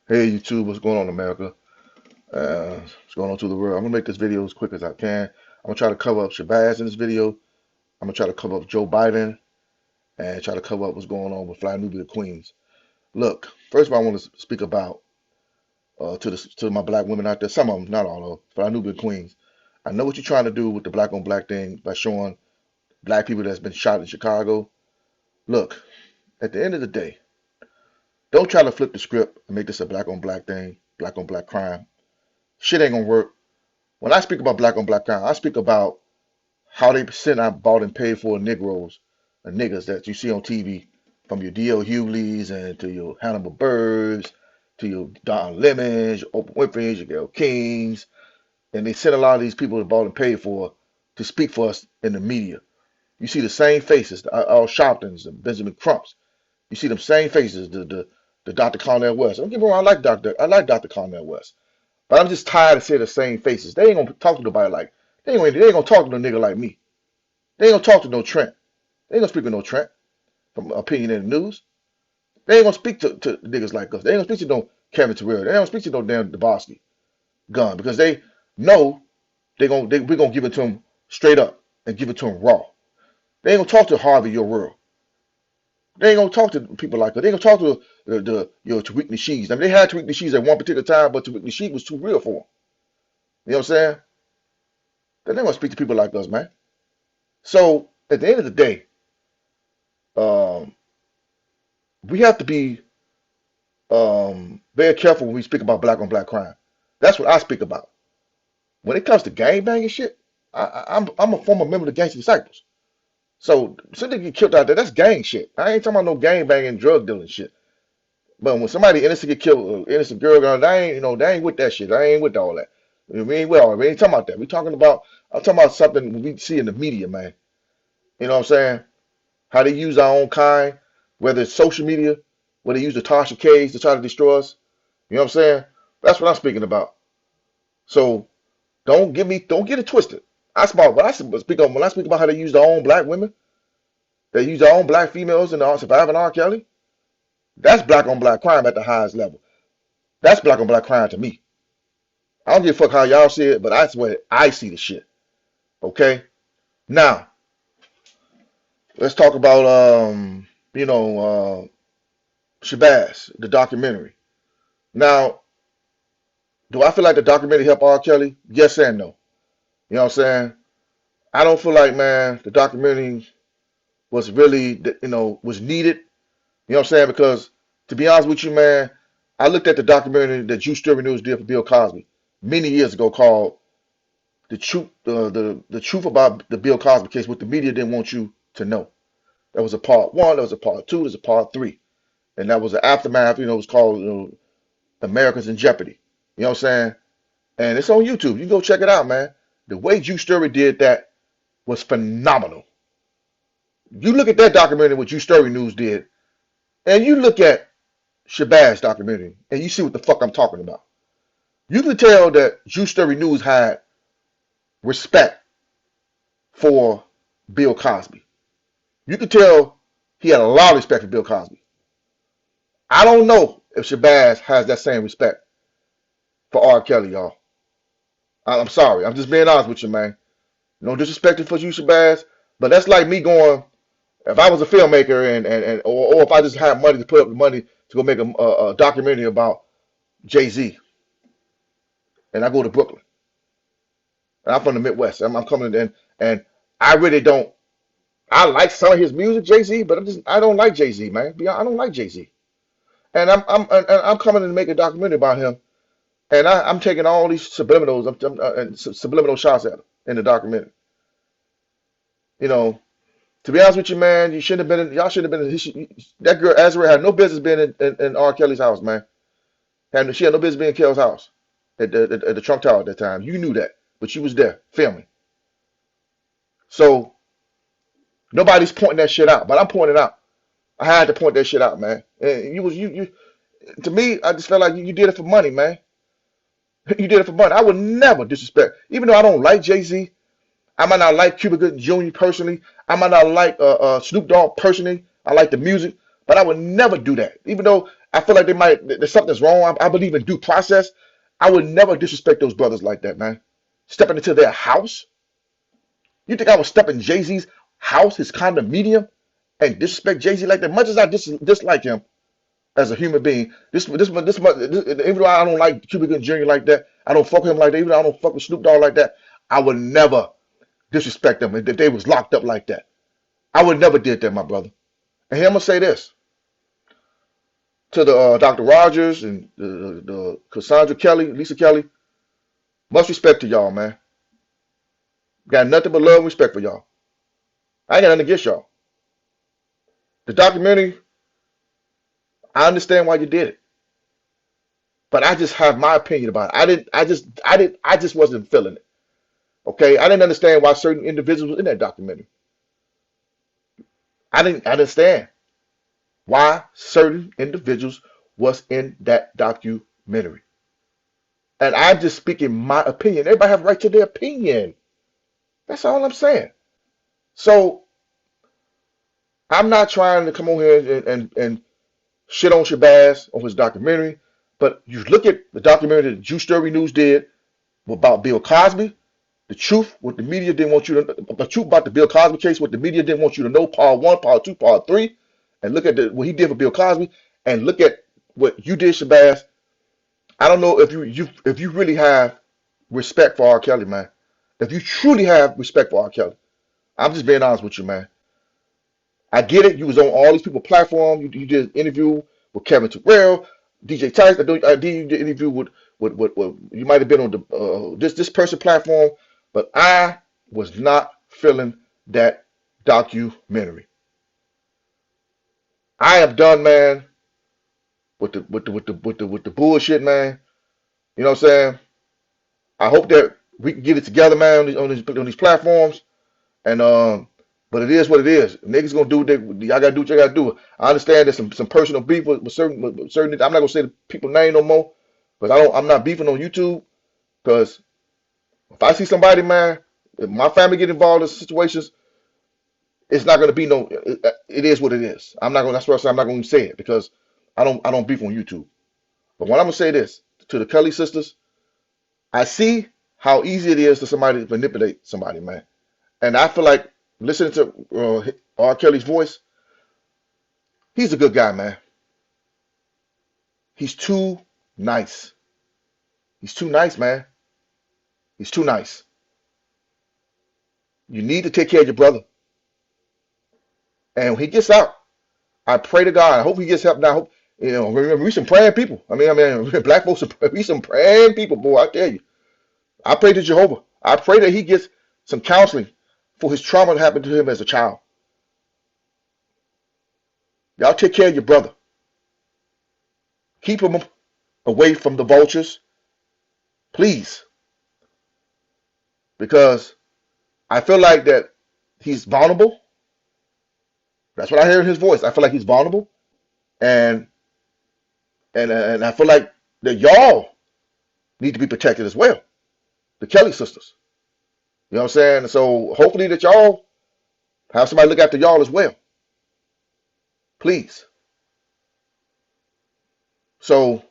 Hey YouTube, what's going on, America? What's going on to the world? I'm gonna make this video as quick as I can. I'm gonna try to cover up Shabazz in this video. I'm gonna try to cover up Joe Biden and try to cover up what's going on with Fly Nubian Queens. Look, first of all, I want to speak about to my black women out there. Some of them, not all of them. Fly Nubian Queens. I know what you're trying to do with the black on black thing by showing black people that's been shot in Chicago. Look, at the end of the day, don't try to flip the script and make this a black on black thing, black on black crime. Shit ain't gonna work. When I speak about black on black crime, I speak about how they sent out, bought, and paid for Negroes and niggas that you see on TV, from your D.L. Hughley's and to your Hannibal Birds, to your Don Lemons, your Oprah Winfrey's, your Gayle Kings, and they sent a lot of these people that bought and paid for to speak for us in the media. You see the same faces, the Al Sharptons, the Benjamin Crumps. You see them same faces, the Dr. Cornel West. Don't get me wrong, I like Dr. Cornel West. But I'm just tired of seeing the same faces. They ain't gonna talk to nobody like they ain't gonna talk to no nigga like me. They ain't gonna talk to no Trent. They ain't gonna speak to no Trent from Opinion in the News. They ain't gonna speak to niggas like us. They ain't gonna speak to no Kevin Terrell. They ain't gonna speak to no damn Debosky gun because they know we're gonna give it to them straight up and give it to them raw. They ain't gonna talk to Harvey Your World. They ain't gonna talk to people like that. They ain't gonna talk to your Tariq Nasheeds. I mean, they had Tariq Nasheeds at one particular time, but Tariq Nasheed was too real for them. You know what I'm saying? They're not gonna speak to people like us, man. So at the end of the day, um, we have to be very careful when we speak about black on black crime. That's what I speak about. When it comes to gang banging shit, I'm a former member of the Gangster Disciples. So somebody get killed out there, that's gang shit. I ain't talking about no gang banging, drug dealing shit. But when somebody innocent get killed, innocent girl, they ain't with that shit. I ain't with all that. We ain't with all that. We ain't talking about that. I'm talking about something we see in the media, man. You know what I'm saying? How they use our own kind, whether it's social media, where they use the Tasha K's to try to destroy us. You know what I'm saying? That's what I'm speaking about. So don't get it twisted. When I speak about how they use their own black women, they use their own black females in the surviving R. Kelly. That's black on black crime at the highest level. That's black on black crime to me. I don't give a fuck how y'all see it, but that's where I see the shit. Okay? Now, let's talk about Shabazz, the documentary. Now, do I feel like the documentary helped R. Kelly? Yes and no. You know what I'm saying? I don't feel like, man, the documentary was really, was needed. You know what I'm saying? Because to be honest with you, man, I looked at the documentary that Juice Story News did for Bill Cosby many years ago called the truth about the Bill Cosby case, what the media didn't want you to know. That was a part one, that was a part two, there's a part three. And that was the aftermath, it was called Americans in Jeopardy. You know what I'm saying? And it's on YouTube. You can go check it out, man. The way Juice Story did that was phenomenal. You look at that documentary, what Juice Story News did, and you look at Shabazz documentary, and you see what the fuck I'm talking about. You can tell that Juice Story News had respect for Bill Cosby. You can tell he had a lot of respect for Bill Cosby. I don't know if Shabazz has that same respect for R. Kelly, y'all. I'm sorry. I'm just being honest with you, man. No disrespect for you, Shabazz, but that's like me going, if I was a filmmaker or if I just had money to put up the money to go make a documentary about Jay-Z, and I go to Brooklyn, and I'm from the Midwest, I'm coming in, and I really don't. I like some of his music, Jay-Z, but I don't like Jay-Z, man. I don't like Jay-Z, and I'm coming in to make a documentary about him, and I'm taking all these subliminals, and subliminal shots at him in the documentary. You know, to be honest with you, man, you shouldn't have been. Y'all shouldn't have been. That girl Azrael had no business being in R. Kelly's house, man. She had no business being in Kelly's house at the Trump Tower at that time. You knew that, but she was there filming. So nobody's pointing that shit out, but I'm pointing it out. I had to point that shit out, man. And you. To me, I just felt like you did it for money, man. You did it for money. I would never disrespect, even though I don't like Jay-Z. I might not like Cuba Gooding Jr. personally. I might not like Snoop Dogg personally. I like the music, but I would never do that. Even though I feel like there's something's wrong. I believe in due process. I would never disrespect those brothers like that, man. Stepping into their house. You think I would step in Jay-Z's house, his condominium, and disrespect Jay-Z like that? Much as I dislike him as a human being, even though I don't like Cuba Gooding Jr. like that, I don't fuck with him like that, even though I don't fuck with Snoop Dogg like that, I would never disrespect them if they was locked up like that. I would never did that, my brother. And here I'm gonna say this to the Dr. Rogers and the Cassandra Kelly, Lisa Kelly. Much respect to y'all, man. Got nothing but love and respect for y'all. I ain't got nothing against y'all. The documentary, I understand why you did it, but I just have my opinion about it. I just wasn't feeling it. Okay, I didn't understand why certain individuals were in that documentary. I didn't understand why certain individuals was in that documentary. And I'm just speaking my opinion. Everybody have a right to their opinion. That's all I'm saying. So I'm not trying to come on here and shit on Shabazz on his documentary, but you look at the documentary that Juice Story News did about Bill Cosby, the truth, what the media didn't want you to, the truth about the Bill Cosby case, what the media didn't want you to know, part 1, part 2, part 3, and look at what he did for Bill Cosby, and look at what you did, Shabazz. I don't know if you really have respect for R. Kelly, man. If you truly have respect for R. Kelly, I'm just being honest with you, man. I get it. You was on all these people's platform. You did an interview with Kevin Terrell, DJ Tyson. I did you did an interview with you might have been on the this person platform, but I was not feeling that documentary. I am done, man, with the bullshit, man. You know what I'm saying? I hope that we can get it together, man, on these platforms. And but it is what it is. Niggas gonna do what y'all gotta do what y'all gotta do. I understand there's some personal beef with certain. I'm not gonna say the people's name no more, but I'm not beefing on YouTube because if I see somebody, man, if my family get involved in situations, it's not gonna be no. It is what it is. I'm not gonna. That's why I say I'm not gonna say it because I don't beef on YouTube. But when I'm gonna say this to the Kelly sisters, I see how easy it is for somebody to manipulate somebody, man. And I feel like listening to R. Kelly's voice, he's a good guy, man. He's too nice. He's too nice, man. He's too nice. You need to take care of your brother. And when he gets out, I pray to God. I hope he gets help now. I hope, remember, we some praying people. I mean, black folks, we some praying people, boy, I tell you. I pray to Jehovah. I pray that he gets some counseling for his trauma that happened to him as a child. Y'all take care of your brother. Keep him away from the vultures, please. Because I feel like that he's vulnerable. That's what I hear in his voice. I feel like he's vulnerable. And I feel like that y'all need to be protected as well. The Kelly sisters. You know what I'm saying? So hopefully that y'all have somebody look after y'all as well. Please. So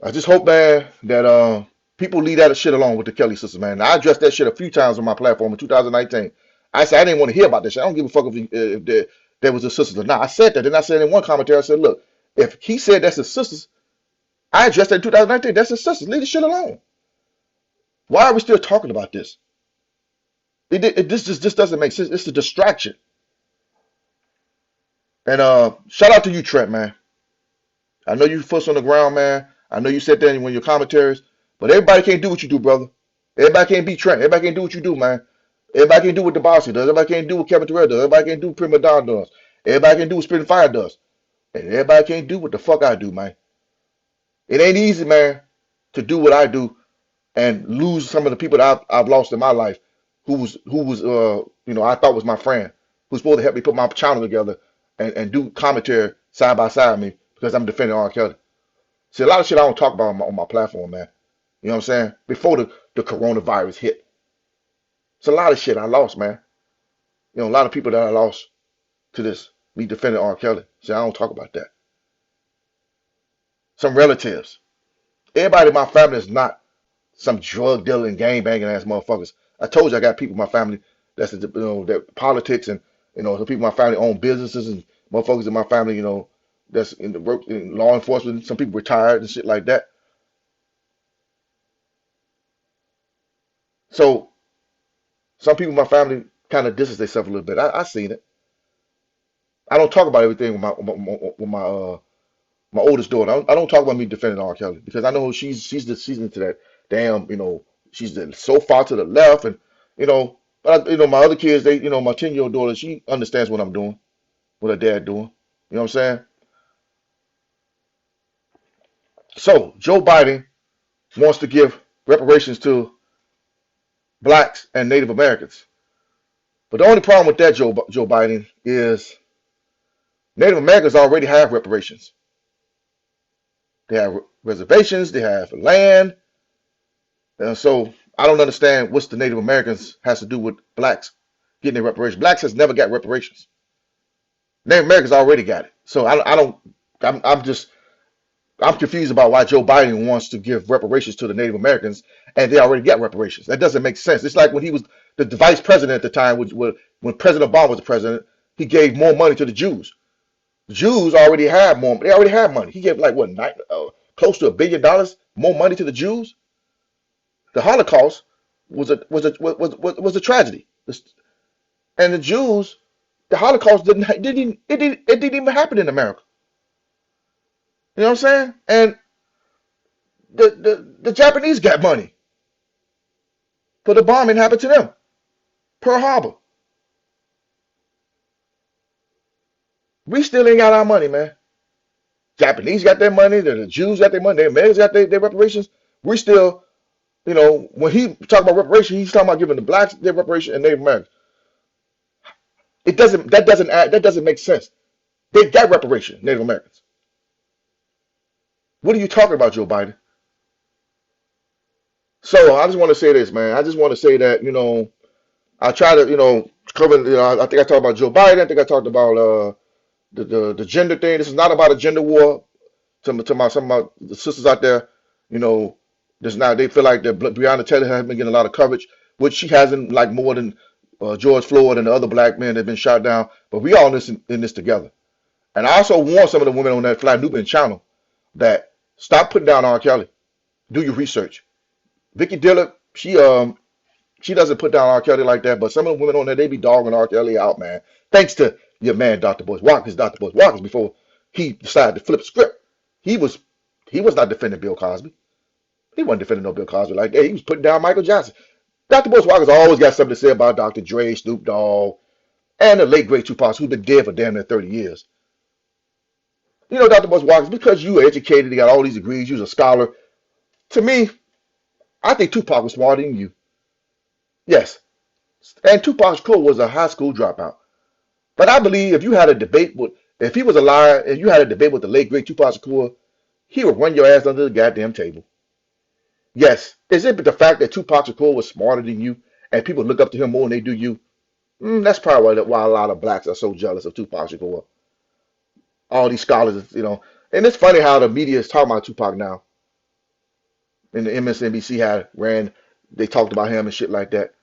I just hope, man, that people leave that shit alone with the Kelly sisters, man. I addressed that shit a few times on my platform in 2019. I said I didn't want to hear about this shit. I don't give a fuck if there was a sisters or not. I said that. Then I said in one commentary, I said, look, if he said that's his sisters, I addressed that in 2019. That's his sisters. Leave the shit alone. Why are we still talking about this? This just doesn't make sense. It's a distraction. And shout out to you, Trent, man. I know you foot on the ground, man. I know you said that in one of your commentaries, but everybody can't do what you do, brother. Everybody can't be Trent. Everybody can't do what you do, man. Everybody can't do what the boss does. Everybody can't do what Kevin Terrell does. Everybody can't do what Prima Don does. Everybody can do what Spitting Fire does. And everybody can't do what the fuck I do, man. It ain't easy, man, to do what I do and lose some of the people that I've lost in my life who was I thought was my friend, who's supposed to help me put my channel together and do commentary side by side with me because I'm defending R. Kelly. See, a lot of shit I don't talk about on my platform, man. You know what I'm saying? Before the coronavirus hit. It's a lot of shit I lost, man. A lot of people that I lost to this, me defending R. Kelly. See, I don't talk about that. some relatives. Everybody in my family is not some drug dealing, gang banging ass motherfuckers. I told you I got people in my family that's that politics and some people in my family own businesses and motherfuckers in my family that's in the work in law enforcement. Some people retired and shit like that. So some people in my family kind of distance themselves a little bit. I seen it. I don't talk about everything with my oldest daughter. I don't talk about me defending R. Kelly because I know she's into that damn, she's so far to the left and you know, but my other kids, my 10-year-old daughter, she understands what I'm doing, what her dad doing. You know what I'm saying? So Joe Biden wants to give reparations to blacks and Native Americans. But the only problem with that, Joe Biden, is Native Americans already have reparations. They have reservations, they have land. And so I don't understand what's the Native Americans has to do with blacks getting their reparations. Blacks has never got reparations. Native Americans already got it. So I'm confused about why Joe Biden wants to give reparations to the Native Americans and they already got reparations. That doesn't make sense. It's like when he was the vice president at the time, when President Obama was the president, he gave more money to the Jews. The Jews already had more. They already had money. He gave like what, close to $1 billion more money to the Jews. The Holocaust was a tragedy, and the Jews, the Holocaust didn't even happen in America. You know what I'm saying? And the Japanese got money for the bombing happened to them, Pearl Harbor. We still ain't got our money, man. Japanese got their money, the Jews got their money, the Americans got their reparations. We still, when he talk about reparations, he's talking about giving the blacks their reparation and Native Americans. That doesn't make sense. They got reparation, Native Americans. What are you talking about, Joe Biden? So I just want to say this, man. I just want to say that, I try to, cover, I think I talked about Joe Biden. I think I talked about the gender thing. This is not about a gender war. Some of the sisters out there, there's now they feel like that Breonna Taylor has been getting a lot of coverage, which she hasn't, like more than George Floyd and the other black men that have been shot down. But we all in this together. And I also warn some of the women on that Fly Nubian channel that stop putting down R. Kelly. Do your research. Vicky Dillard, she doesn't put down R. Kelly like that, but some of the women on there, they be dogging R. Kelly out, man. Thanks to your man, Dr. Boyce Watkins, before he decided to flip the script. He was not defending Bill Cosby. He wasn't defending no Bill Cosby like that. He was putting down Michael Jackson. Dr. Boyce Watkins always got something to say about Dr. Dre, Snoop Dogg, and the late great Tupac, who's been dead for damn near 30 years. Dr. Boyce Watkins, because you were educated, you got all these degrees, you was a scholar. To me, I think Tupac was smarter than you. Yes. And Tupac Shakur was a high school dropout. But I believe if he was alive, if you had a debate with the late great Tupac Shakur, he would run your ass under the goddamn table. Yes. Is it the fact that Tupac Shakur was smarter than you and people look up to him more than they do you? That's probably why a lot of blacks are so jealous of Tupac Shakur. All these scholars, And it's funny how the media is talking about Tupac now. And the MSNBC they talked about him and shit like that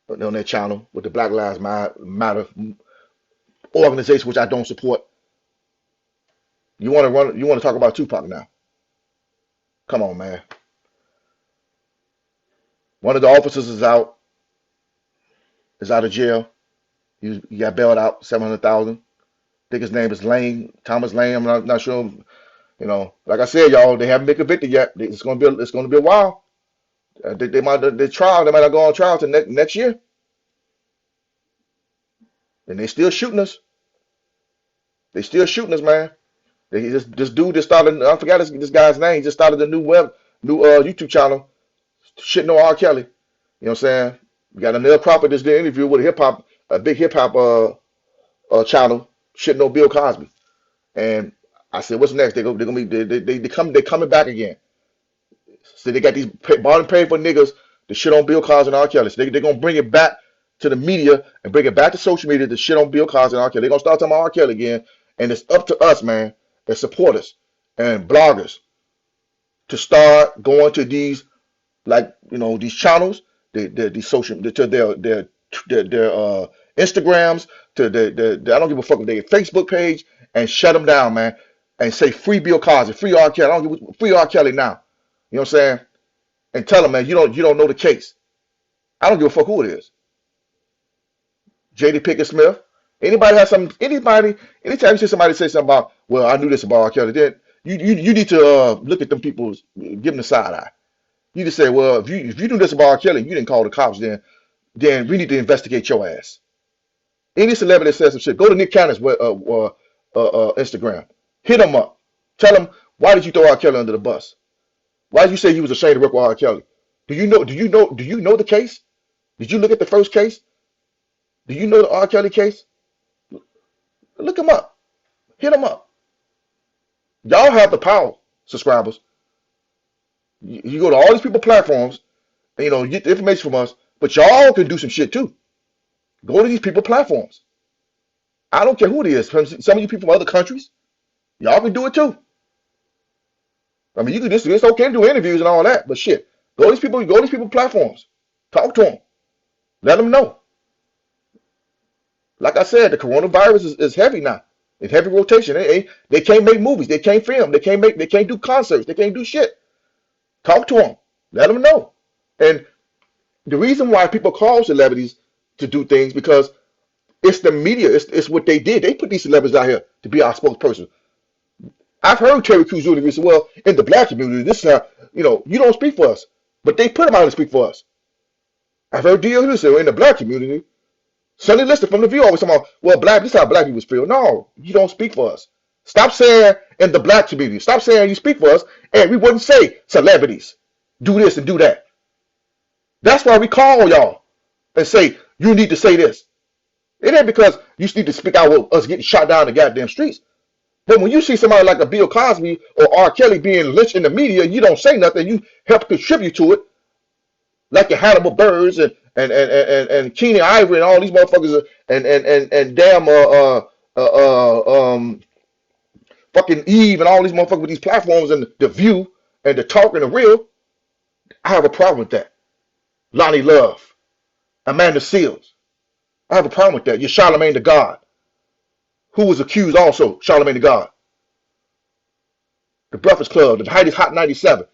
on their channel with the Black Lives Matter organization, which I don't support. You want to talk about Tupac now? Come on, man. One of the officers is out of jail. He got bailed out, $700,000. I think his name is Thomas Lane. I'm not sure. Like I said, y'all, they haven't been convicted yet. It's gonna be a while. They might not go on trial till next year. And they still shooting us. Man. This dude just started. I forgot this guy's name. He just started a new YouTube channel, shitting on R. Kelly. You know what I'm saying? We got Anil Crawford just did an interview with a big hip hop channel, shitting on Bill Cosby. And I said, what's next? They coming back again. So they got these bought and paid for niggas to shit on Bill Cosby and R. Kelly. So they're gonna bring it back to the media and bring it back to social media to shit on Bill Cosby and R. Kelly. They're gonna start talking about R. Kelly again. And it's up to us, man, as supporters and bloggers to start going to these, like, these channels, these social, to their Instagrams, to I don't give a fuck with their Facebook page, and shut them down, man, and say free Bill Cosby, free R. Kelly. I don't give free R. Kelly now. You know what I'm saying? And tell them, man, you don't know the case. I don't give a fuck who it is. J.D. Pickett Smith. Anytime you see somebody say something about, well, I knew this about R. Kelly, then you need to look at them people, give them the side eye. You just say, well, if you knew this about R. Kelly, you didn't call the cops, then we need to investigate your ass. Any celebrity that says some shit, go to Nick Cannon's Instagram, hit him up, tell him, why did you throw R. Kelly under the bus? Why did you say you was ashamed to work with R. Kelly? Do you know the case? Did you look at the first case? Do you know the R. Kelly case? Look him up. Hit him up. Y'all have the power, subscribers. You go to all these people platforms, and you get the information from us, but y'all can do some shit too. Go to these people platforms. I don't care who it is. Some of you people from other countries, y'all can do it too. I mean, you can it's okay to do interviews and all that, but shit, go to these people platforms. Talk to them. Let them know. Like I said, the coronavirus is heavy now. It's heavy rotation. They can't make movies. They can't film. They can't do concerts. They can't do shit. Talk to them. Let them know. And the reason why people call celebrities to do things, because it's the media. It's what they did. They put these celebrities out here to be our spokesperson. I've heard Terry Crews Jr. say, well, in the black community, this is how, you don't speak for us. But they put him out to speak for us. I've heard D.L. say, well, in the black community, Sonny Liston from The View always talking about, well, this is how black people feel. No, you don't speak for us. Stop saying in the black community. Stop saying you speak for us, and we wouldn't say celebrities do this and do that. That's why we call y'all and say, you need to say this. It ain't because you need to speak out with us getting shot down in the goddamn streets. But when you see somebody like a Bill Cosby or R. Kelly being lynched in the media, you don't say nothing. You help contribute to it, like your Hannibal Burrs and Keenan Ivory and all these motherfuckers and damn fucking Eve and all these motherfuckers with these platforms and The View and The Talk and The Real. I have a problem with that. Lonnie Love, Amanda Seals. I have a problem with that. You're Charlamagne the God, who was accused also, Charlamagne the God. The Breakfast Club, the Heidi's Hot 97.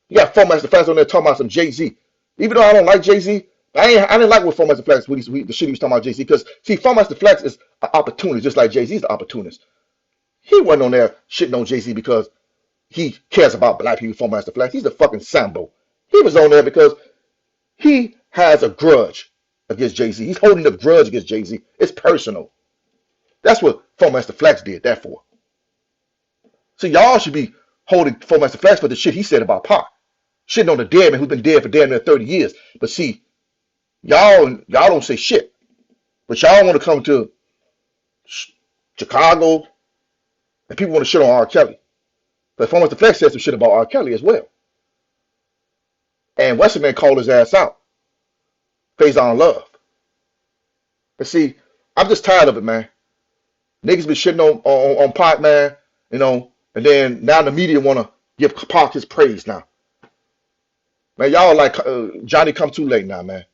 You got Four Master Flash on there talking about some Jay-Z. Even though I don't like Jay-Z, I didn't like what Four Master Flash, the shit he was talking about Jay-Z, because see, Four Master Flash is an opportunist, just like Jay-Z's an opportunist. He wasn't on there shitting on Jay-Z because he cares about black people, Four Master Flash. He's a fucking Sambo. He was on there because he has a grudge against Jay-Z. He's holding a grudge against Jay-Z. It's personal. That's what Four Master Flash did that for. So y'all should be holding Four Master Flash for the shit he said about Pac. Shitting on the dead man who's been dead for damn near 30 years. But see, y'all don't say shit. But y'all want to come to Chicago and people want to shit on R. Kelly. But Four Master Flash said some shit about R. Kelly as well. And Western Man called his ass out. Faison Love. But see, I'm just tired of it, man. Niggas been shitting on Pac, man, and then now the media want to give Pac his praise now. Man, y'all like Johnny come too late now, man.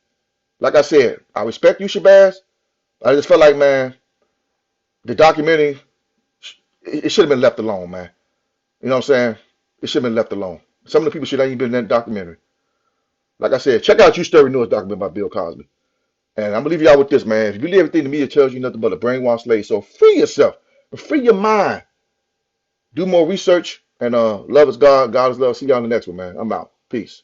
Like I said, I respect you, Shabazz. I just felt like, man, the documentary, it should have been left alone, man. You know what I'm saying? It should have been left alone. Some of the people should have even been in that documentary. Like I said, check out You Story News documentary by Bill Cosby. And I'm going to leave y'all with this, man. If you believe everything the media tells you, nothing but a brainwashed slave. So free yourself. Free your mind. Do more research. And love is God. God is love. See y'all in the next one, man. I'm out. Peace.